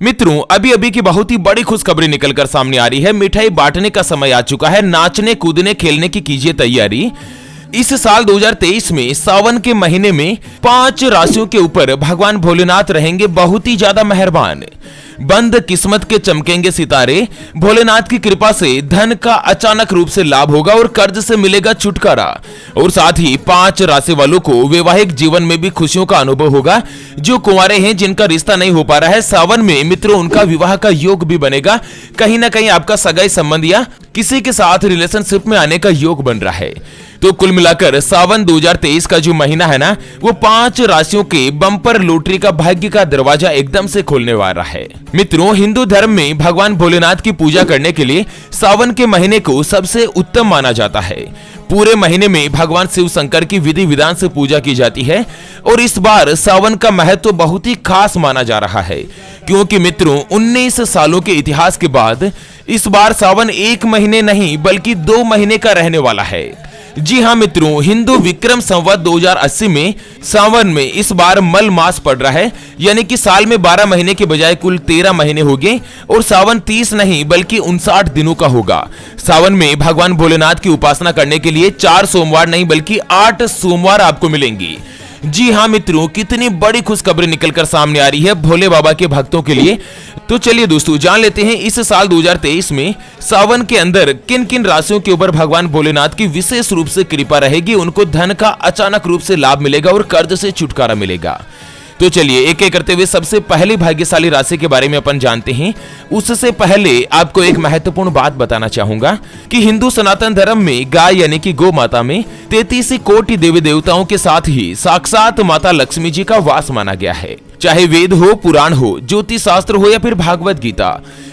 मित्रों, अभी अभी की बहुत ही बड़ी खुशखबरी निकलकर सामने आ रही है। मिठाई बांटने का समय आ चुका है। नाचने कूदने खेलने की कीजिए तैयारी। इस साल 2023 में सावन के महीने में 5 राशियों के ऊपर भगवान भोलेनाथ रहेंगे बहुत ही ज्यादा मेहरबान। बंद किस्मत के चमकेंगे सितारे। भोलेनाथ की कृपा से धन का अचानक रूप से लाभ होगा और कर्ज से मिलेगा छुटकारा। और साथ ही 5 राशि वालों को वैवाहिक जीवन में भी खुशियों का अनुभव होगा। जो कुंवारे हैं, जिनका रिश्ता नहीं हो पा रहा है, सावन में मित्रों उनका विवाह का योग भी बनेगा। कहीं ना कहीं आपका सगाई संबंध या किसी के साथ रिलेशनशिप में आने का योग बन रहा है। तो कुल मिलाकर सावन 2023 का जो महीना है ना, वो 5 राशियों के बम्पर लॉटरी का भाग्य का दरवाजा एकदम से खोलने वाला है। मित्रों, हिंदू धर्म में भगवान भोलेनाथ की पूजा करने के लिए सावन के महीने को सबसे उत्तम माना जाता है। पूरे महीने में भगवान शिव शंकर की विधि विधान से पूजा की जाती है। और इस बार सावन का महत्व बहुत ही खास माना जा रहा है, क्योंकि मित्रों 19 सालों के इतिहास के बाद इस बार सावन 1 महीने नहीं बल्कि 2 महीने का रहने वाला है। जी हां मित्रों, हिंदू विक्रम संवत 2080 में सावन में इस बार मल मास पड़ रहा है, यानी कि साल में 12 महीने के बजाय कुल 13 महीने होंगे। और सावन 30 नहीं बल्कि 59 दिनों का होगा। सावन में भगवान भोलेनाथ की उपासना करने के लिए 4 सोमवार नहीं बल्कि 8 सोमवार आपको मिलेंगी। जी हां मित्रों, कितनी बड़ी खुशखबरी निकलकर सामने आ रही है भोले बाबा के भक्तों के लिए। तो चलिए दोस्तों, जान लेते हैं इस साल 2023 में सावन के अंदर किन किन राशियों के ऊपर भगवान भोलेनाथ की विशेष रूप से कृपा रहेगी। उनको धन का अचानक रूप से लाभ मिलेगा और कर्ज से छुटकारा मिलेगा। तो चलिए एक एक करते हुए सबसे पहली भाग्यशाली राशि के बारे में अपन जानते हैं। उससे पहले आपको एक महत्वपूर्ण बात बताना चाहूंगा कि हिंदू सनातन धर्म में गाय यानी कि गौ माता में 33 कोटि देवी देवताओं के साथ ही साक्षात माता लक्ष्मी जी का वास माना गया है। चाहे वेद हो, पुराण हो, ज्योतिष शास्त्र हो या फिर भागवत गीता,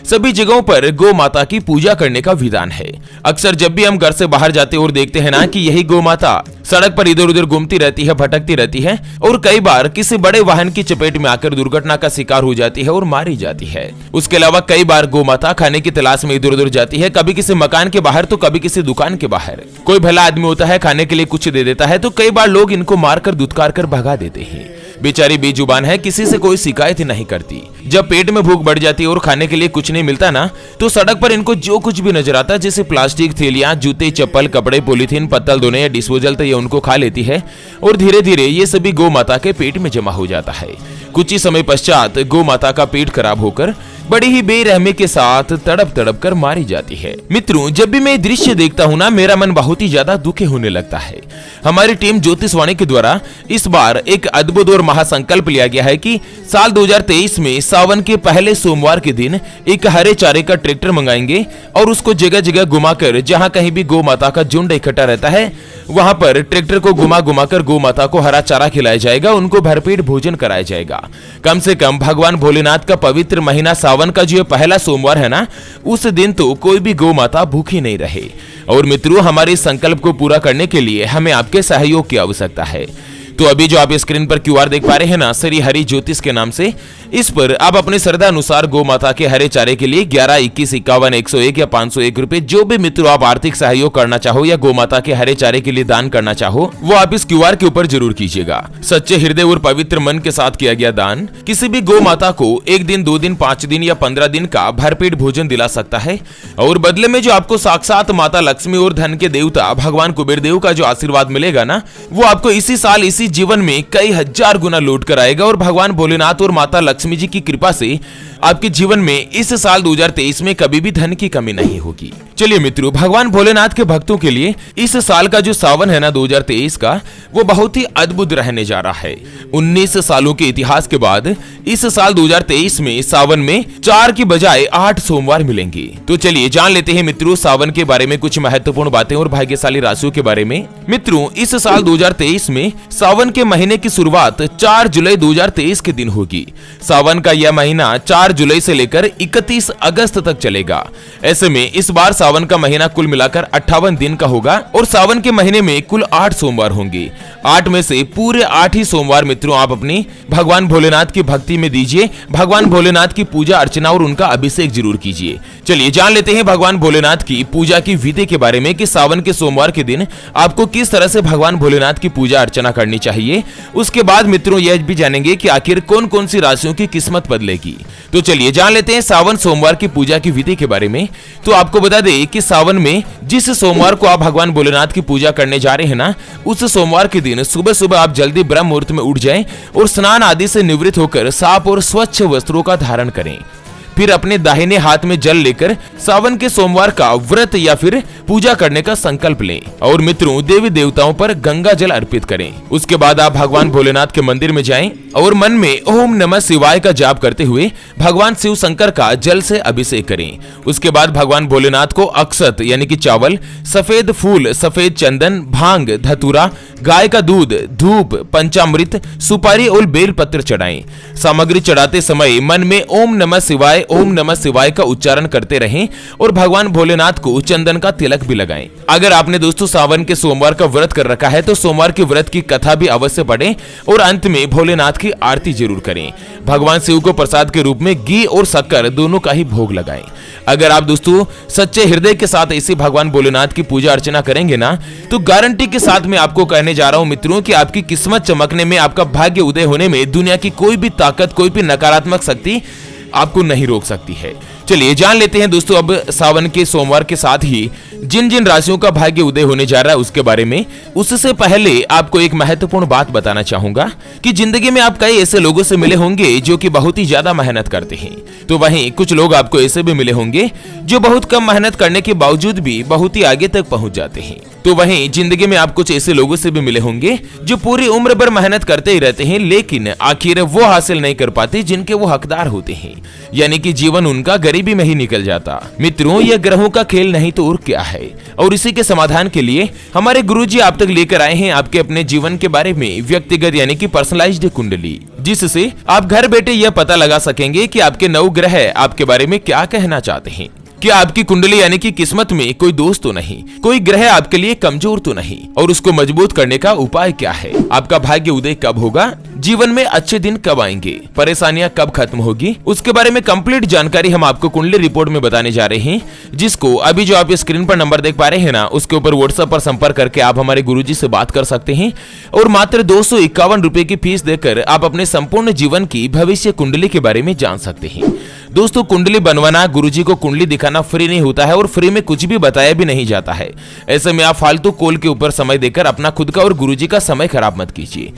सभी जगहों पर गौ माता की पूजा करने का विधान है। अक्सर जब भी हम घर से बाहर जाते और देखते हैं ना कि यही गौ माता सड़क पर इधर उधर घूमती रहती है, भटकती रहती है और कई बार किसी बड़े वाहन की चपेट में आकर दुर्घटना का शिकार हो जाती है और मारी जाती है। उसके अलावा कई बार गौ माता खाने की तलाश में इधर उधर जाती है, कभी किसी मकान के बाहर तो कभी किसी दुकान के बाहर। कोई भला आदमी होता है, खाने के लिए कुछ दे देता है तो कई बार लोग इनको मारकर दुत्कार कर भगा देते हैं। बेचारी बेजुबान है, किसी से कोई शिकायत ही नहीं करती। जब पेट में भूख बढ़ जाती है और खाने के लिए कुछ नहीं मिलता ना, तो सड़क पर इनको जो कुछ भी नजर आता है, जैसे प्लास्टिक थैलियां, जूते, चप्पल, कपड़े, पॉलीथीन, पत्तल धोने या डिस्पोजल, तो ये उनको खा लेती है और धीरे धीरे ये सभी गौ माता के पेट में जमा हो जाता है। कुछ ही समय पश्चात गौ माता का पेट खराब होकर बड़ी ही बेरहमी के साथ तड़प तड़प कर मारी जाती है। मित्रों, जब भी मैं दृश्य देखता हूँ ना, मेरा मन बहुत ही ज्यादा दुखी होने लगता है। हमारी टीम ज्योतिषवाणी के द्वारा इस बार एक अद्भुत और महासंकल्प लिया गया है कि साल 2023 में सावन के पहले सोमवार के दिन एक हरे चारे का ट्रैक्टर मंगाएंगे और उसको जगह जगह घुमाकर, जहां कहीं भी गौ माता का झुंड इकट्ठा रहता है, वहां पर ट्रैक्टर को घुमा घुमाकर गौ माता को हरा चारा खिलाया जाएगा, उनको भरपेट भोजन कराया जाएगा। कम से कम भगवान भोलेनाथ का पवित्र महीना सावन का जो पहला सोमवार है ना, उस दिन तो कोई भी गौ माता भूखी नहीं रहे। और मित्रों, हमारे संकल्प को पूरा करने के लिए हमें आपके सहयोग की आवश्यकता है। तो अभी जो आप स्क्रीन पर क्यूआर देख पा रहे हैं ना, श्री हरि ज्योतिष के नाम से, इस पर आप अपने श्रद्धा अनुसार गौ माता के हरे चारे के लिए 11, 21, 51, 101 या 501 रुपए, जो भी मित्रों आप आर्थिक सहयोग करना चाहो या गौ माता के हरे चारे के लिए दान करना चाहो, वो आप इस क्यूआर के ऊपर जरूर कीजिएगा। सच्चे हृदय और पवित्र मन के साथ किया गया दान किसी भी गौ माता को 1 दिन, 2 दिन, 5 दिन या 15 दिन का भरपेट भोजन दिला सकता है। और बदले में जो आपको साक्षात माता लक्ष्मी और धन के देवता भगवान कुबेर देव का जो आशीर्वाद मिलेगा ना, वो आपको इसी साल इसी जीवन में कई हजार गुना लौट कर आएगा। और भगवान भोलेनाथ और माता लक्ष्मी जी की कृपा से आपके जीवन में इस साल 2023 में कभी भी धन की कमी नहीं होगी। चलिए मित्रों, भगवान भोलेनाथ के भक्तों के लिए इस साल का जो सावन है ना 2023 का, वो बहुत ही अद्भुत रहने जा रहा है। 19 सालों के इतिहास के बाद इस साल 2023 में सावन में 4 की बजाय 8 सोमवार मिलेंगे। तो चलिए जान लेते हैं मित्रों सावन के बारे में कुछ महत्वपूर्ण बातें और भाग्यशाली राशियों के बारे में। मित्रों, इस साल 2023 में सावन के महीने की शुरुआत 4 जुलाई 2023 के दिन होगी। सावन का यह महीना 4 जुलाई से लेकर 31 अगस्त तक चलेगा। ऐसे में इस बार सावन का महीना कुल मिलाकर 58 दिन का होगा और सावन के महीने में कुल 8 सोमवार होंगे। 8 में से पूरे 8 ही सोमवार मित्रों आप अपनी भगवान भोलेनाथ की भक्ति में दीजिए। भगवान भोलेनाथ की पूजा अर्चना और उनका अभिषेक जरूर कीजिए। चलिए जान लेते हैं भगवान भोलेनाथ की पूजा की विधि के बारे में कि सावन के सोमवार के दिन आपको किस तरह से भगवान भोलेनाथ की पूजा अर्चना करनी चाहिए। उसके बाद मित्रों यह भी जानेंगे कि आखिर कौन कौन सी राशियों की किस्मत बदलेगी। तो चलिए जान लेते हैं सावन सोमवार की पूजा की विधि के बारे में। तो आपको बता दें कि सावन में जिस सोमवार को आप भगवान भोलेनाथ की पूजा करने जा रहे हैं ना, उस सोमवार के दिन सुबह सुबह आप जल्दी ब्रह्म मुहूर्त में उठ जाएं और स्नान आदि से निवृत्त होकर साफ और स्वच्छ वस्त्रों का धारण करें। फिर अपने दाहिने हाथ में जल लेकर सावन के सोमवार का व्रत या फिर पूजा करने का संकल्प लें और मित्रों देवी देवताओं पर गंगा जल अर्पित करें। उसके बाद आप भगवान भोलेनाथ के मंदिर में जाएं और मन में ओम नमः शिवाय का जाप करते हुए भगवान शिव शंकर का जल से अभिषेक करें। उसके बाद भगवान भोलेनाथ को अक्षत यानी कि चावल, सफेद फूल, सफेद चंदन, भांग, धतूरा, गाय का दूध, धूप, पंचामृत, सुपारी और बेल पत्र चढ़ाएं। सामग्री चढ़ाते समय मन में ओम नमः शिवाय का उच्चारण करते रहें और भगवान भोलेनाथ को चंदन का तिलक भी लगाएं। अगर आपने दोस्तों सावन के सोमवार का व्रत कर रखा है तो सोमवार के व्रत की कथा भी अवश्य पढ़ें और अंत में भोलेनाथ की आरती जरूर करें। भगवान शिव को प्रसाद के रूप में घी और शक्कर दोनों का ही भोग लगाएं। अगर आप दोस्तों सच्चे हृदय के साथ इसी भगवान भोलेनाथ की पूजा अर्चना करेंगे ना, तो गारंटी के साथ मैं आपको कहने जा रहा हूं मित्रों कि आपकी किस्मत चमकने में, आपका भाग्य उदय होने में दुनिया की कोई भी ताकत, कोई भी नकारात्मक शक्ति आपको नहीं रोक सकती है। चलिए जान लेते हैं दोस्तों अब सावन के सोमवार के साथ ही जिन जिन राशियों का भाग्य उदय होने जा रहा है उसके बारे में। उससे पहले आपको एक महत्वपूर्ण बात बताना चाहूंगा कि जिंदगी में आप कई ऐसे लोगों से मिले होंगे जो कि बहुत ही ज्यादा मेहनत करते हैं, तो वहीं कुछ लोग आपको ऐसे भी मिले होंगे जो बहुत कम मेहनत करने के बावजूद भी बहुत ही आगे तक पहुंच जाते हैं। तो वहीं जिंदगी में आप कुछ ऐसे लोगों से भी मिले होंगे जो पूरी उम्र भर मेहनत करते ही रहते हैं, लेकिन आखिर वो हासिल नहीं कर पाते जिनके वो हकदार होते हैं, यानी कि जीवन उनका गरीबी में ही निकल जाता। मित्रों यह ग्रहों का खेल नहीं तो और क्या है। और इसी के समाधान के लिए हमारे गुरुजी आप तक लेकर आए हैं आपके अपने जीवन के बारे में व्यक्तिगत यानी कि पर्सनलाइज्ड कुंडली, जिससे आप घर बैठे यह पता लगा सकेंगे कि आपके 9 ग्रह आपके बारे में क्या कहना चाहते हैं। क्या आपकी कुंडली यानी कि किस्मत में कोई दोष तो नहीं, कोई ग्रह आपके लिए कमजोर तो नहीं, और उसको मजबूत करने का उपाय क्या है? आपका भाग्य उदय कब होगा? जीवन में अच्छे दिन कब आएंगे? परेशानियां कब खत्म होगी? उसके बारे में कंप्लीट जानकारी हम आपको कुंडली रिपोर्ट में बताने जा रहे हैं, जिसको अभी जो आप स्क्रीन पर नंबर देख पा रहे हैं ना, उसके ऊपर व्हाट्सएप पर संपर्क करके आप हमारे गुरुजी से बात कर सकते हैं और मात्र 251 रुपए की फीस देकर आप अपने संपूर्ण जीवन की भविष्य कुंडली के बारे में जान सकते हैं। दोस्तों कुंडली बनवाना, गुरुजी को कुंडली दिखाना फ्री नहीं होता है और फ्री में कुछ भी बताया भी नहीं जाता है। ऐसे में आप फालतू कॉल के ऊपर समय देकर अपना खुद का और गुरुजी का समय खराब मत कीजिए।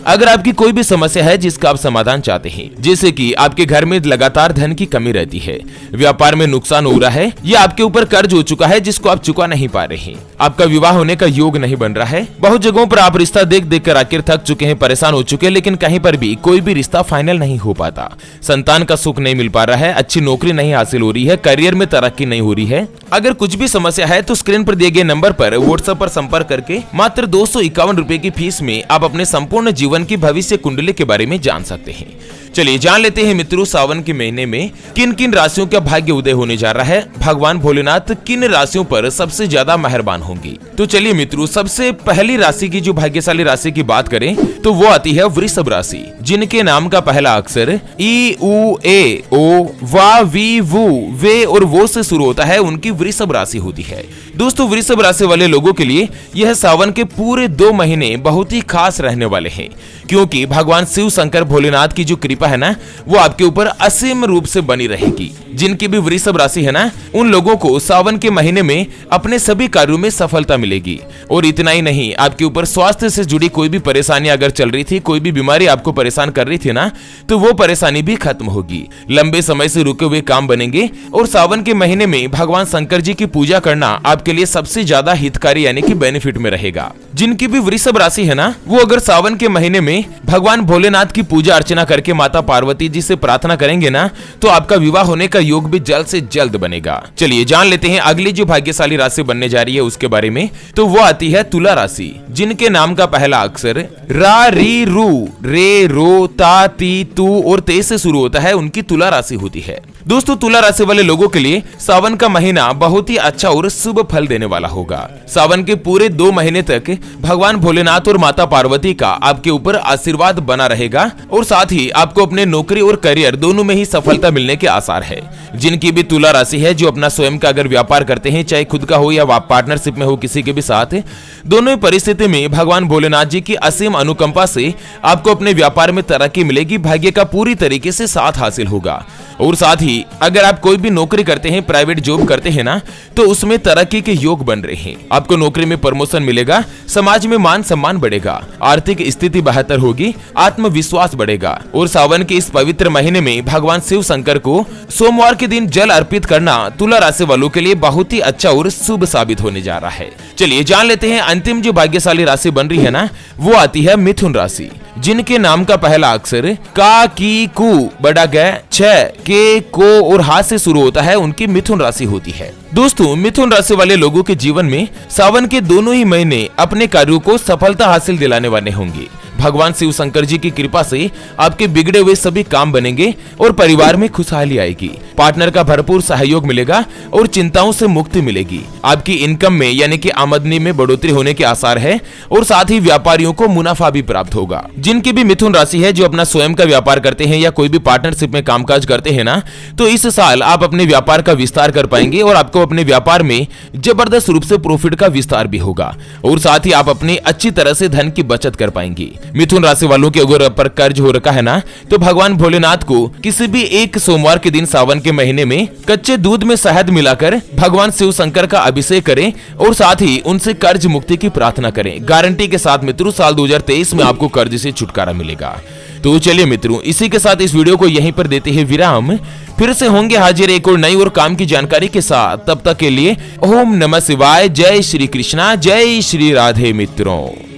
अगर आपकी कोई भी समस्या है जिसका आप समाधान चाहते हैं, जैसे कि आपके घर में लगातार धन की कमी रहती है, व्यापार में नुकसान हो रहा है, या आपके ऊपर कर्ज हो चुका है जिसको आप चुका नहीं पा रहे हैं, आपका विवाह होने का योग नहीं बन रहा है, बहुत जगहों पर आप रिश्ता देख देख कर आखिर थक चुके हैं, परेशान हो चुके हैं, लेकिन कहीं पर भी कोई भी रिश्ता फाइनल नहीं हो पाता, संतान का सुख नहीं मिल पा रहा है, अच्छी नौकरी नहीं हासिल हो रही है, करियर में तरक्की नहीं हो रही है, अगर कुछ भी समस्या है तो स्क्रीन पर दिए गए नंबर पर व्हाट्सएप पर संपर्क करके मात्र 251 रुपए की फीस में आप अपने संपूर्ण जीवन की भविष्य कुंडली के बारे में जान सकते हैं। चलिए जान लेते हैं मित्रों सावन के महीने में किन किन राशियों का भाग्य उदय होने जा रहा है, भगवान भोलेनाथ किन राशियों पर सबसे ज्यादा मेहरबान होंगी। तो चलिए मित्रों सबसे पहली राशि की जो भाग्यशाली राशि की बात करें तो वो आती है वृषभ राशि, जिनके नाम का पहला अक्षर ई उ ए ओ वा वी वु वे और वो से शुरू होता है, उनकी वृषभ राशि होती है। दोस्तों वृषभ राशि वाले लोगों के लिए यह सावन के पूरे 2 महीने बहुत ही खास रहने वाले हैं, क्योंकि भगवान शिव शंकर भोलेनाथ की जो कृपा है ना वो आपके ऊपर असीम रूप से बनी रहेगी। जिनकी भी वृषभ राशि है ना, उन लोगों को सावन के महीने में अपने सभी कार्यों में सफलता मिलेगी। और इतना ही नहीं, आपके ऊपर स्वास्थ्य से जुड़ी कोई भी परेशानी अगर चल रही थी, कोई भी बीमारी आपको परेशान कर रही थी ना, तो वो परेशानी भी खत्म होगी, लंबे समय से रुके हुए काम बनेंगे। और सावन के महीने में भगवान शंकर जी की पूजा करना आपके लिए सबसे ज्यादा हितकारी यानी कि बेनिफिट में रहेगा। जिनकी भी वृषभ राशि है ना, वो अगर सावन के महीने में भगवान भोलेनाथ की पूजा अर्चना करके माता पार्वती जी से प्रार्थना करेंगे ना, तो आपका विवाह होने का योग भी जल्द से जल्द बनेगा। चलिए जान लेते हैं अगली जो भाग्यशाली राशि बनने जा रही है उसके बारे में। तो वो आती है तुला राशि, जिनके नाम का पहला अक्षर रा री रू रे रो ता ती तू और ते से शुरू होता है, उनकी तुला राशि होती है। दोस्तों तुला राशि वाले लोगों के लिए सावन का महीना बहुत ही अच्छा और शुभ फल देने वाला होगा। सावन के पूरे 2 महीने तक भगवान भोलेनाथ और माता पार्वती का आपके ऊपर आशीर्वाद बना रहेगा और साथ ही आपको आपको अपने नौकरी और करियर दोनों में ही सफलता मिलने के आसार है। जिनकी भी तुला राशि है, जो अपना स्वयं का अगर व्यापार करते हैं, चाहे खुद का हो या पार्टनरशिप में हो किसी के भी साथ, दोनों ही परिस्थिति में भगवान भोलेनाथ जी की असीम अनुकंपा से आपको अपने व्यापार में तरक्की मिलेगी, भाग्य का पूरी तरीके से साथ हासिल होगा। और साथ ही अगर आप कोई भी नौकरी करते हैं, प्राइवेट जॉब करते हैं ना, तो उसमें तरक्की के योग बन रहे हैं। आपको नौकरी में प्रमोशन मिलेगा, समाज में मान सम्मान बढ़ेगा, आर्थिक स्थिति बेहतर होगी, आत्मविश्वास बढ़ेगा। और सावन के इस पवित्र महीने में भगवान शिव शंकर को सोमवार के दिन जल अर्पित करना तुला राशि वालों के लिए बहुत ही अच्छा और शुभ साबित होने जा रहा है। चलिए जान लेते हैं अंतिम जो भाग्यशाली राशि बन रही है ना, वो आती है मिथुन राशि। जिनके नाम का पहला अक्षर का, की, कु, बड़ा ग, छ, के, को और हा से शुरू होता है, उनकी मिथुन राशि होती है। दोस्तों, मिथुन राशि वाले लोगों के जीवन में सावन के दोनों ही महीने अपने कार्यों को सफलता हासिल दिलाने वाले होंगे। भगवान शिव शंकर जी की कृपा से आपके बिगड़े हुए सभी काम बनेंगे और परिवार में खुशहाली आएगी। पार्टनर का भरपूर सहयोग मिलेगा और चिंताओं से मुक्ति मिलेगी। आपकी इनकम में यानी कि आमदनी में बढ़ोतरी होने के आसार है और साथ ही व्यापारियों को मुनाफा भी प्राप्त होगा। जिनकी भी मिथुन राशि है, जो अपना स्वयं का व्यापार करते हैं या कोई भी पार्टनरशिप में कामकाज करते हैं ना, तो इस साल आप अपने व्यापार का विस्तार कर पाएंगे और आपको अपने व्यापार में जबरदस्त रूप से प्रॉफिट का विस्तार भी होगा और साथ ही आप अपनी अच्छी तरह से धन की बचत कर पाएंगे। मिथुन राशि वालों के अगर पर कर्ज हो रखा है ना, तो भगवान भोलेनाथ को किसी भी एक सोमवार के दिन सावन के महीने में कच्चे दूध में शहद मिलाकर भगवान शिव शंकर का अभिषेक करें और साथ ही उनसे कर्ज मुक्ति की प्रार्थना करें। गारंटी के साथ मित्रों, साल 2023 में आपको कर्ज से छुटकारा मिलेगा। तो चलिए मित्रों, इसी के साथ इस वीडियो को यहीं पर देते हैं विराम। फिर से होंगे हाजिर एक और नई और काम की जानकारी के साथ। तब तक के लिए ओम नमः शिवाय, जय श्री कृष्णा, जय श्री राधे मित्रों।